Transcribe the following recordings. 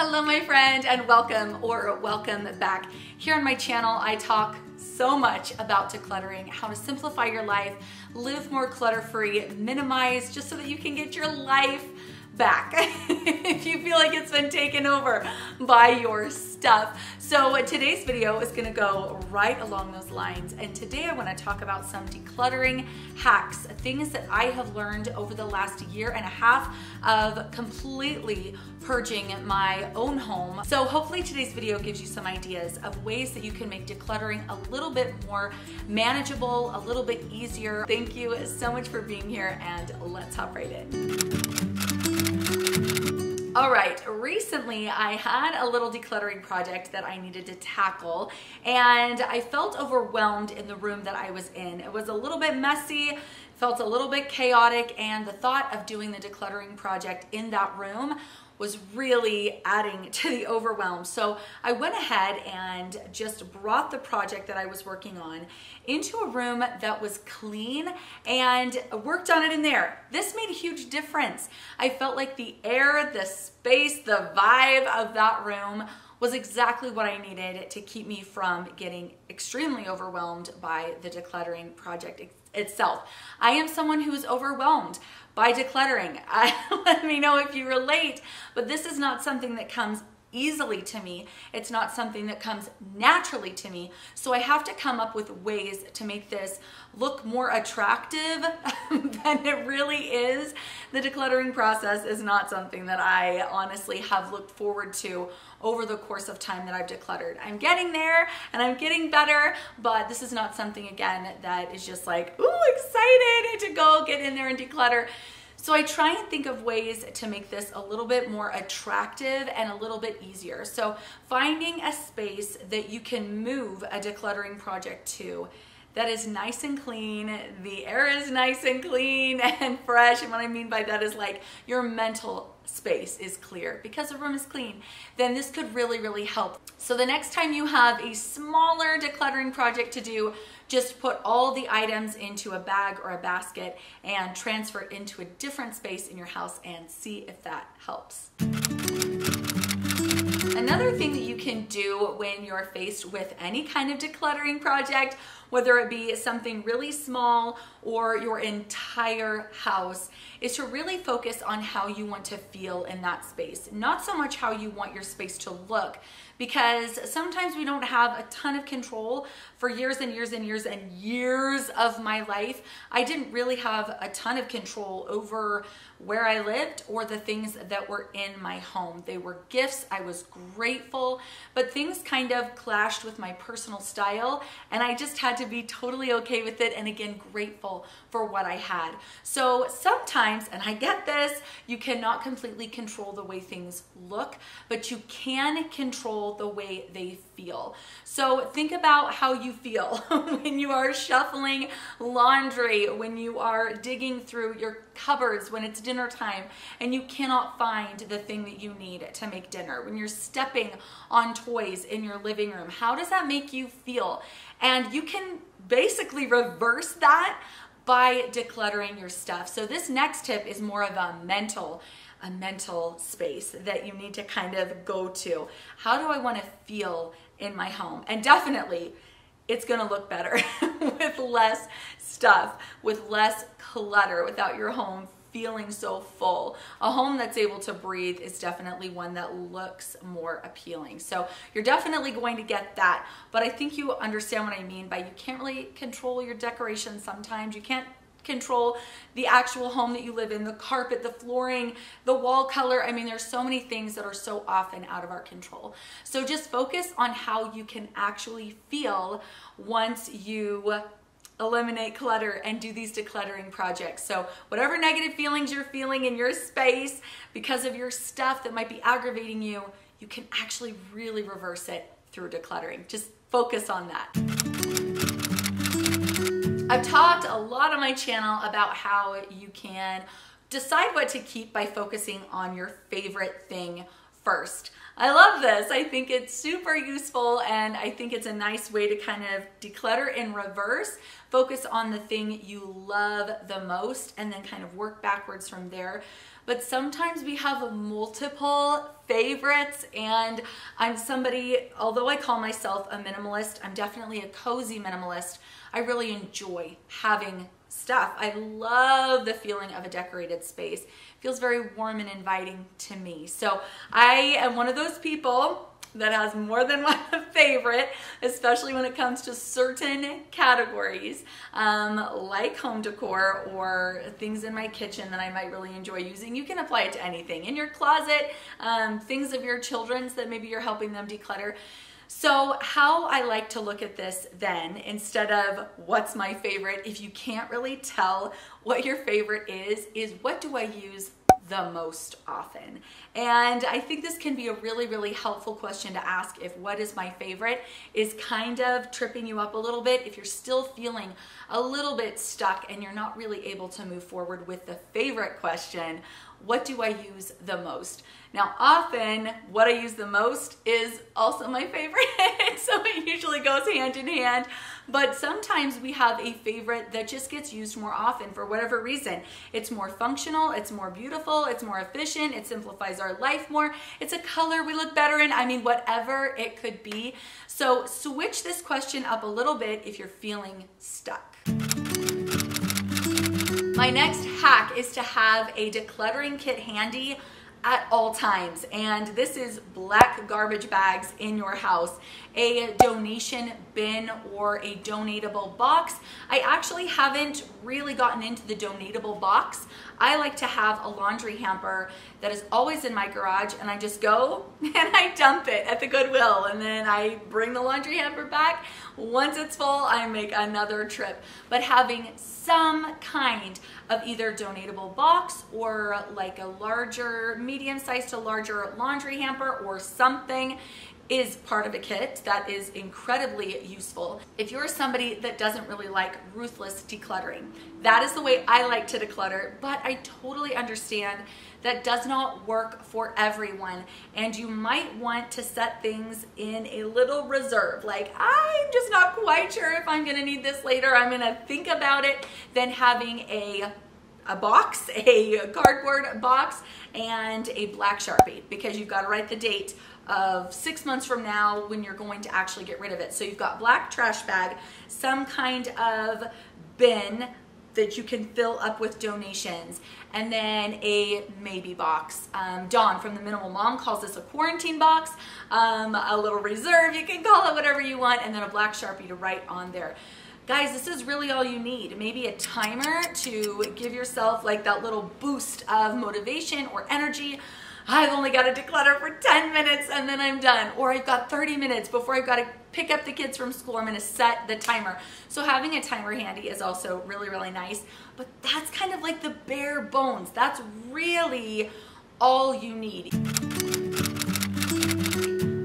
Hello my friend, and welcome back. Here on my channel I talk so much about decluttering, how to simplify your life, live more clutter-free, minimize, just so that you can get your life back if you feel like it's been taken over by your stuff. So today's video is gonna go right along those lines, and today I wanna talk about some decluttering hacks, things that I have learned over the last year and a half of completely purging my own home. So hopefully today's video gives you some ideas of ways that you can make decluttering a little bit more manageable, a little bit easier. Thank you so much for being here, and let's hop right in. All right, recently I had a little decluttering project that I needed to tackle, and I felt overwhelmed in the room that I was in. It was a little bit messy, felt a little bit chaotic, and the thought of doing the decluttering project in that room was really adding to the overwhelm. So I went ahead and just brought the project that I was working on into a room that was clean and worked on it in there. This made a huge difference. I felt like the air, the space, the vibe of that room was exactly what I needed to keep me from getting extremely overwhelmed by the decluttering project itself. I am someone who is overwhelmed by decluttering. Let me know if you relate, but this is not something that comes easily to me. It's not something that comes naturally to me. So I have to come up with ways to make this look more attractive than it really is. The decluttering process is not something that I honestly have looked forward to over the course of time that I've decluttered. I'm getting there and I'm getting better, but this is not something, again, that is just like, ooh, excited to go get in there and declutter. So I try and think of ways to make this a little bit more attractive and a little bit easier. So finding a space that you can move a decluttering project to that is nice and clean, the air is nice and clean and fresh, and what I mean by that is like your mental space is clear because the room is clean, then this could really help. So the next time you have a smaller decluttering project to do, just put all the items into a bag or a basket and transfer it into a different space in your house and see if that helps. Another thing that you can do when you're faced with any kind of decluttering project, whether it be something really small or your entire house, is to really focus on how you want to feel in that space. Not so much how you want your space to look, because sometimes we don't have a ton of control. For years and years and years and years of my life, I didn't really have a ton of control over where I lived or the things that were in my home. They were gifts, I was grateful, but things kind of clashed with my personal style, and I just had to be totally okay with it, and again, grateful for what I had. So sometimes, and I get this, you cannot completely control the way things look, but you can control the way they feel. So think about how you feel when you are shuffling laundry, when you are digging through your cupboards when it's dinner time and you cannot find the thing that you need to make dinner, when you're stepping on toys in your living room. How does that make you feel? And you can basically reverse that by decluttering your stuff. So this next tip is more of a mental space that you need to kind of go to. How do I want to feel in my home? And definitely it's gonna look better with less stuff, with less clutter, without your home feeling so full. A home that's able to breathe is definitely one that looks more appealing. So you're definitely going to get that, but I think you understand what I mean by you can't really control your decorations sometimes. You can't control the actual home that you live in, the carpet, the flooring, the wall color. I mean, there's so many things that are so often out of our control. So just focus on how you can actually feel once you eliminate clutter and do these decluttering projects. So whatever negative feelings you're feeling in your space because of your stuff that might be aggravating you, you can actually really reverse it through decluttering. Just focus on that. I've talked a lot on my channel about how you can decide what to keep by focusing on your favorite thing first. I love this. I think it's super useful, and I think it's a nice way to kind of declutter in reverse. Focus on the thing you love the most and then kind of work backwards from there. But sometimes we have multiple favorites, and I'm somebody, although I call myself a minimalist, I'm definitely a cozy minimalist. I really enjoy having stuff. I love the feeling of a decorated space. It feels very warm and inviting to me. So I am one of those people that has more than one favorite, especially when it comes to certain categories, like home decor or things in my kitchen that I might really enjoy using. You can apply it to anything in your closet, things of your children's that maybe you're helping them declutter. So how I like to look at this then, instead of what's my favorite, if you can't really tell what your favorite is what do I use the most often? And I think this can be a really, really helpful question to ask if what is my favorite is kind of tripping you up a little bit. If you're still feeling a little bit stuck and you're not really able to move forward with the favorite question, what do I use the most? Now, often what I use the most is also my favorite, so it usually goes hand in hand. But sometimes we have a favorite that just gets used more often for whatever reason. It's more functional, it's more beautiful, it's more efficient, it simplifies our life more, it's a color we look better in, I mean, whatever it could be. So switch this question up a little bit if you're feeling stuck. My next hack is to have a decluttering kit handy at all times, and this is black garbage bags in your house, a donation bin or a donatable box. I actually haven't really gotten into the donatable box. I like to have a laundry hamper that is always in my garage, and I just go and I dump it at the Goodwill, and then I bring the laundry hamper back. Once it's full, I make another trip. But having some kind of either donatable box or like a larger, medium-sized to larger laundry hamper or something is part of a kit that is incredibly useful. If you're somebody that doesn't really like ruthless decluttering, that is the way I like to declutter, but I totally understand that does not work for everyone, and you might want to set things in a little reserve, like I'm just not quite sure if I'm gonna need this later, I'm gonna think about it. Then having a box, a cardboard box, and a black Sharpie, because you've got to write the date of 6 months from now when you're going to actually get rid of it. So you've got black trash bag, some kind of bin that you can fill up with donations, and then a maybe box. Dawn from the Minimal Mom calls this a quarantine box, a little reserve, you can call it whatever you want, and then a black Sharpie to write on there. Guys, this is really all you need. Maybe a timer to give yourself like that little boost of motivation or energy. I've only got to declutter for 10 minutes and then I'm done. Or I've got 30 minutes before I've got to pick up the kids from school. I'm gonna set the timer. So having a timer handy is also really, really nice. But that's kind of like the bare bones. That's really all you need.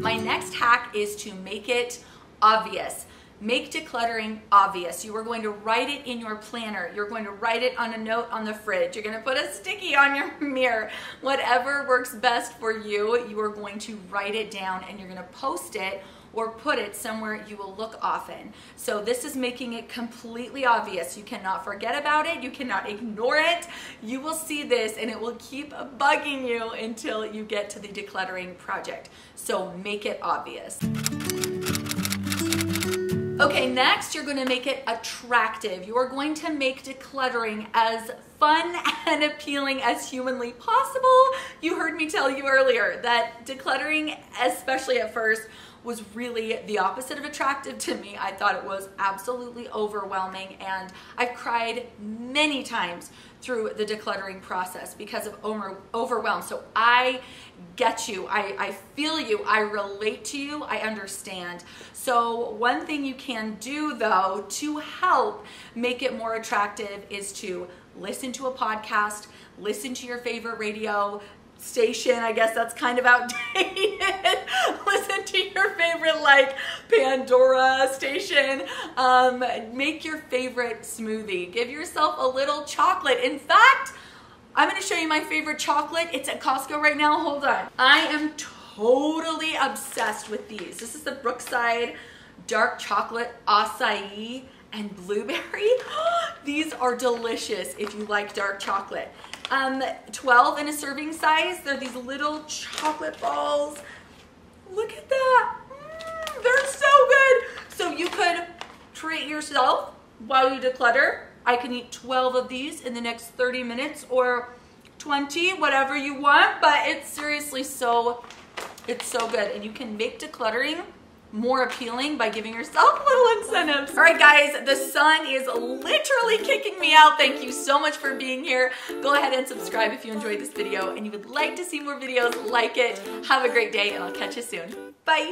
My next hack is to make it obvious. Make decluttering obvious. You are going to write it in your planner. You're going to write it on a note on the fridge. You're going to put a sticky on your mirror. Whatever works best for you, you are going to write it down and you're going to post it or put it somewhere you will look often. So this is making it completely obvious. You cannot forget about it. You cannot ignore it. You will see this and it will keep bugging you until you get to the decluttering project. So make it obvious. Okay, next you're going to make it attractive. You are going to make decluttering as fun and appealing as humanly possible. You heard me tell you earlier that decluttering, especially at first, was really the opposite of attractive to me. I thought it was absolutely overwhelming, and I've cried many times through the decluttering process because of overwhelm. So I get you, I feel you, I relate to you, I understand. So one thing you can do though to help make it more attractive is to listen to a podcast, listen to your favorite radio station. I guess that's kind of outdated. Listen to your favorite like Pandora station. Make your favorite smoothie. Give yourself a little chocolate. In fact, I'm gonna show you my favorite chocolate. It's at Costco right now, hold on. I am totally obsessed with these. This is the Brookside dark chocolate acai and blueberry. These are delicious if you like dark chocolate. 12 in a serving size. They're these little chocolate balls. Look at that. They're so good. So you could treat yourself while you declutter. I can eat 12 of these in the next 30 minutes or 20, whatever you want, but it's seriously it's so good. And you can make decluttering more appealing by giving yourself little incentives. All right, guys, the sun is literally kicking me out. Thank you so much for being here. Go ahead and subscribe if you enjoyed this video and you would like to see more videos like it. Have a great day, and I'll catch you soon. Bye.